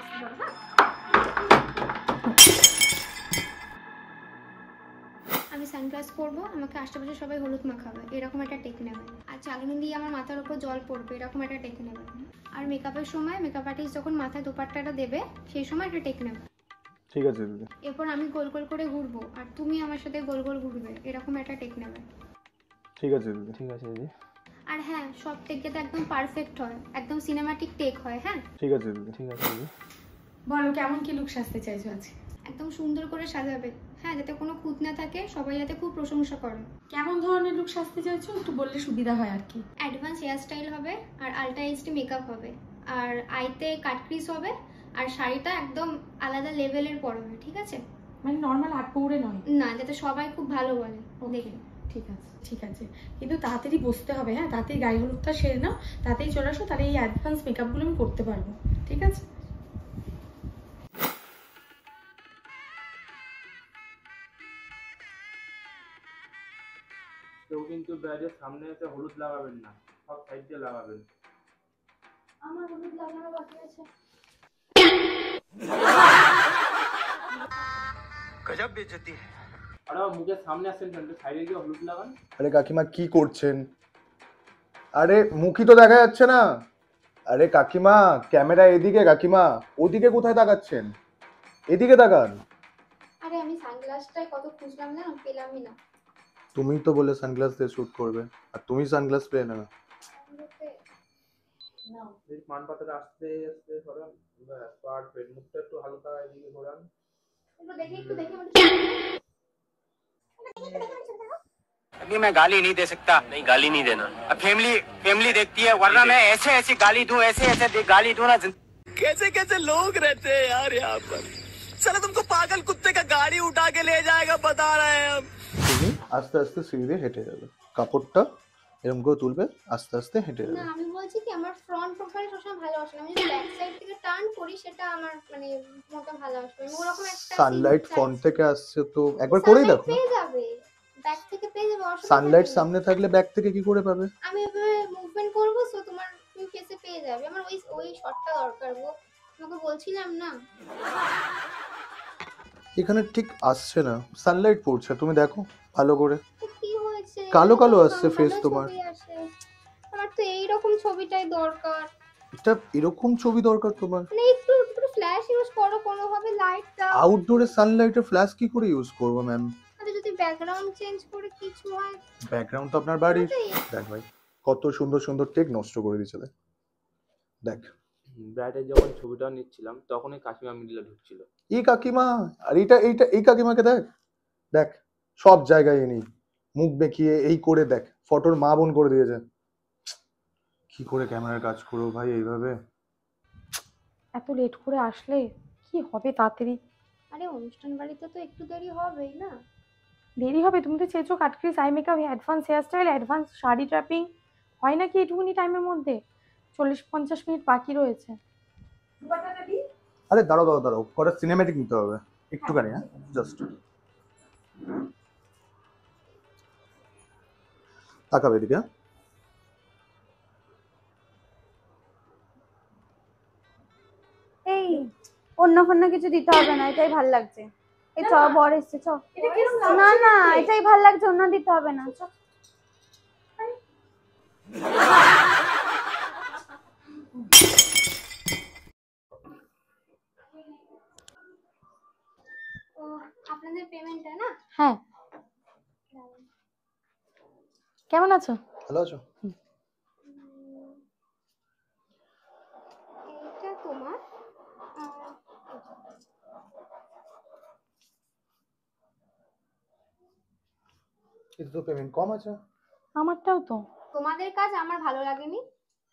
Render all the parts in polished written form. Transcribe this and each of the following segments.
আসতে পারো। হ্যাঁ, আমি সানগ্লাস পরবো, আমাকে আশেপাশে সবাই হলুদ মাখাবে, এরকম একটা টেক নেবে। আর চালুনি দিয়ে আমার মাথার উপর জল পড়বে, এরকম একটা টেক নেবে। আর মেকআপের সময় মেকআপ আর্টিস্ট যখন মাথায় দোপাট্টাটা দেবে সেই সময় একটা টেক নেবে। ঠিক আছে দিদি। এরপর আমি গোল গোল করে ঘুরবো আর তুমি আমার সাথে গোল গোল ঘুরবে, এরকম একটা টেক নেবে। ঠিক আছে দিদি। ঠিক আছে দিদি। আর হ্যাঁ, সব টেক যাতে একদম পারফেক্ট হয়, একদম সিনেমাটিক টেক হয়। হ্যাঁ ঠিক আছে দিদি। ঠিক আছে দিদি। বলো কেমন কি লুক সাজতে চাইছো আজকে? একদম সুন্দর করে সাজাবে, হ্যাঁ, যাতে কোনো খুঁত না থাকে, সবাই যাতে খুব প্রশংসা করে। কেমন ধরনের লুক সাজতে চাইছো একটু বললে সুবিধা হয় আর কি। অ্যাডভান্স হেয়ার স্টাইল হবে আর আলট্রা এইচডি মেকআপ হবে আর আইতে কাটক্রিজ হবে আর শাড়িটা একদম আলাদা লেভেলের পরবে, ঠিক আছে? মানে নর্মাল আট পৌড়ে নয় না, যাতে সবাই খুব ভালো বলে দেখে। ঠিক আছে ঠিক আছে, কিন্তু তাড়াতাড়ি বসতে হবে। হ্যাঁ, তাড়াতাড়ি গায়ে হলুদটা সেরে নাও, তাড়াতাড়ি চলে আসো, তাহলে এই অ্যাডভান্স মেকআপগুলো আমি করতে পারবো। ঠিক আছে? কেউ কিন্তু ব্যাগের সামনে এসে হলুদ লাগাবেন না, সব সাইড দিয়ে লাগাবেন। আমার হলুদ লাগানো বাকি আছে। गजब बेइज्जती है। আর আমার মুখের সামনে আসেন কেন, সাইডে গিয়ে হলুদ লাগান। আরে কাকিমা কি করছেন? আরে মুখই তো দেখা যাচ্ছে না। আরে কাকিমা, ক্যামেরা এদিকে, কাকিমা ওদিকে কোথায় তাকাচ্ছেন? এদিকে তাকান। আরে আমি সানগ্লাসটাই কত খুঁজলাম না, পেলামই না। তুমি তো বলে সানগ্লাস দিয়ে শুট করবে, আর তুমি সানগ্লাস পেয়ে না। এই পান পাতাটা আস্তে আস্তে সরান, পারফেক্ট। মুখটা একটু হালকা এদিকে ঘোরান। একটু দেখে अभी मैं गाली नहीं दे सकता। नहीं, गाली नहीं देना। अब फैमिली देखती है, वरना मैं ऐसे ऐसे गाली दूं, ऐसे ऐसे गाली दूं ना। कैसे कैसे लोग रहते हैं यार यहाँ पर। चलो तुमको पागल कुत्ते का गाड़ी उठा के ले जाएगा, बता रहे हैं हम। তুমি আস্তে আস্তে সিঁড়ি দিয়ে হেঁটে যাবে, কাপড়টা এরকম করে তুলবে, আস্তে আস্তে হেঁটে না, যাবে। আমি বলছি কি আমার ফ্রন্ট প্রোফাইল সবসময় ভালো আসে না, আমি যদি ব্যাক সাইড থেকে টার্ন করি সেটা আমার মানে মতো ভালো আসবে। আমি ওরকম একটা সানলাইট ফ্রন্ট থেকে আসছে তো একবার করেই দেখো। পেয়ে যাবে, ব্যাক থেকে পেয়ে যাবে, অসুবিধা সানলাইট নেই। সামনে থাকলে ব্যাক থেকে কি করে পাবে? আমি এভাবে মুভমেন্ট করবো, সো তোমার তুমি ফেসে পেয়ে যাবে। আমার ওই শটটা দরকার, তোমাকে বলছিলাম না। এখানে ঠিক আসছে না, সানলাইট পড়ছে, তুমি দেখো ভালো করে। তো কি হয়েছে, কালো কালো আসছে ভালো face ছবি তোমার। আসে। আমার তো এইরকম ছবিটাই দরকার। এটা এরকম ছবি দরকার তোমার? মানে একটু একটু ফ্ল্যাশ ইউজ করো, কোনোভাবে লাইট দাও। আউটডোরে সানলাইটে ফ্ল্যাশ কি করে ইউজ করবো ম্যাম? আচ্ছা, যদি ব্যাকগ্রাউন্ড চেঞ্জ করে কিছু হয়? ব্যাকগ্রাউন্ড তো আপনার বাড়ির। দেখ ভাই, কত সুন্দর সুন্দর টেক নষ্ট করে দিয়েছে। দেখ ব্রাইডের যখন ছবিটা নিচ্ছিলাম তখনই কাকিমা মিডিলে ঢুকছিল। এই কাকিমা, আর এই কাকিমাকে দেখ, দেখ সব জায়গায় নেই, মুখ বেঁকিয়ে এই করে, দেখ ফটোর মা বোন করে দিয়েছে। কি করে ক্যামেরার কাজ করো ভাই এইভাবে? এত লেট করে আসলে কি হবে তাড়াতাড়ি? আরে অনুষ্ঠান বাড়িতে তো একটু দেরি হবেই না। দেরি হবে? তুমি তো চেয়েছো cut crease, eye makeup, advance hair style, advance sari draping, হয় নাকি এইটুকুনি টাইমের মধ্যে? 40-50 মিনিট বাকি রয়েছে। আরে দাঁড়াও দাঁড়াও দাঁড়াও, কটা সিনেম্যাটিক নিতে হবে একটুখানি। হ্যাঁ জাস্ট তাকাবে এদিকে। এই অন্য ফন্য কিছু দিতে হবে না, এটাই ভাল লাগছে। এই চ, বর এসছে, চ। না না, এটাই ভাল লাগছে, অন্য দিতে হবে না। ও, আপনাদের পেমেন্টটা না? হ্যাঁ, কেমন আছো? ভালো আছো? এইটা তোমার। কিন্তু তো পেমেন্ট কম আছে। আমারটাও তো। তোমাদের কাজ আমার ভালো লাগেনি,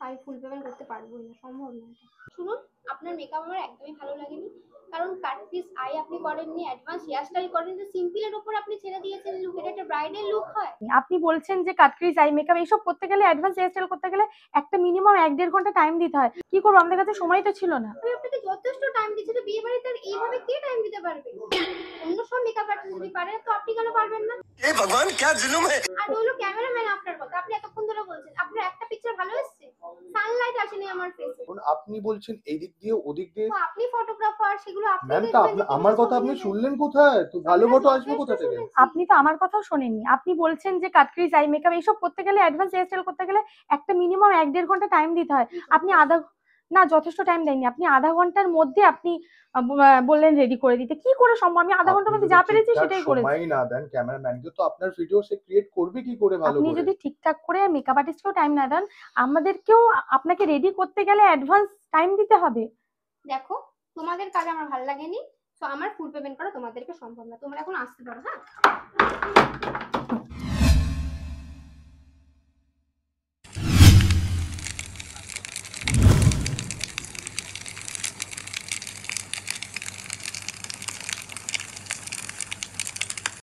আমি ফুল পেমেন্ট করতে পারবো না, সম্ভব না এটা। শুনুন, আপনার মেকআপ আমার একদমই ভালো লাগেনি, কারণ কাটপিস আই আপনি করেননি, অ্যাডভান্স হেয়ার স্টাইল করেননি, সিম্পলের উপর আপনি ছেড়ে দিয়েছেন লুক। এটা একটা ব্রাইডাল লুক হয়? আপনি বলছেন যে কাটক্রিজ, আই মেকআপ এইসব করতে গেলে, অ্যাডভান্স হেয়ার স্টাইল করতে গেলে একটা মিনিমাম 1-1.5 ঘন্টা টাইম দিতে হয়। কি করবো, আমাদের কাছে সময় তো ছিল না। আমি আপনাকে যথেষ্ট টাইম দিচ্ছি, তো বিয়ে বাড়িতে আর এইভাবে কে টাইম দিতে পারবে? অন্য সব মেকআপ আর্টিস্ট যদি পারে, তো আপনি কেন পারবেন না? हे भगवान क्या जुल्म है। আর হলো ক্যামেরাম্যান আপনার কথা, আপনি এতক্ষণ ধরে বলছেন আপনার একটা পিকচার ভালো এসেছে, সানলাইট আসেনি আমার ফেসে। এখন আপনি বলছেন এই দিক দিয়ে ওদিক দিয়ে। তো আপনি ফটোগ্রাফার, সেগুলো আপনি ম্যাম তো দেখবেন যে আমার কথা আপনি শুনলেন কোথায়? তো ভালো ফটো আসবে কোথা থেকে? আপনি তো আমার কথাও শোনেননি। আপনি বলছেন যে কাটক্রিজ আই মেকআপ এইসব করতে গেলে, অ্যাডভান্স হেয়ারস্টাইল করতে গেলে একটা মিনিমাম 1-1.5 ঘন্টা টাইম দিতে হয়। আপনি না যথেষ্ট টাইম দেননি। আপনি আধা ঘন্টার মধ্যে আপনি বললেন রেডি করে দিতে। কি করে সম্ভব? আমি আধা ঘন্টার মধ্যে যা পেরেছি সেটাই করেছি। সময় না দেন ক্যামেরাম্যানকে, তো আপনার ভিডিও সে ক্রিয়েট করবে কি করে ভালো আপনি করে? যদি ঠিকঠাক করে মেকআপ আর্টিস্টকেও টাইম না দেন, আমাদেরকেও আপনাকে রেডি করতে গেলে অ্যাডভান্স টাইম দিতে হবে। দেখো, তোমাদের কাজ আমার ভালো লাগেনি, তো আমার ফুল পেমেন্ট করা তোমাদেরকে সম্ভব না। তোমরা এখন আসতে পারো। হ্যাঁ।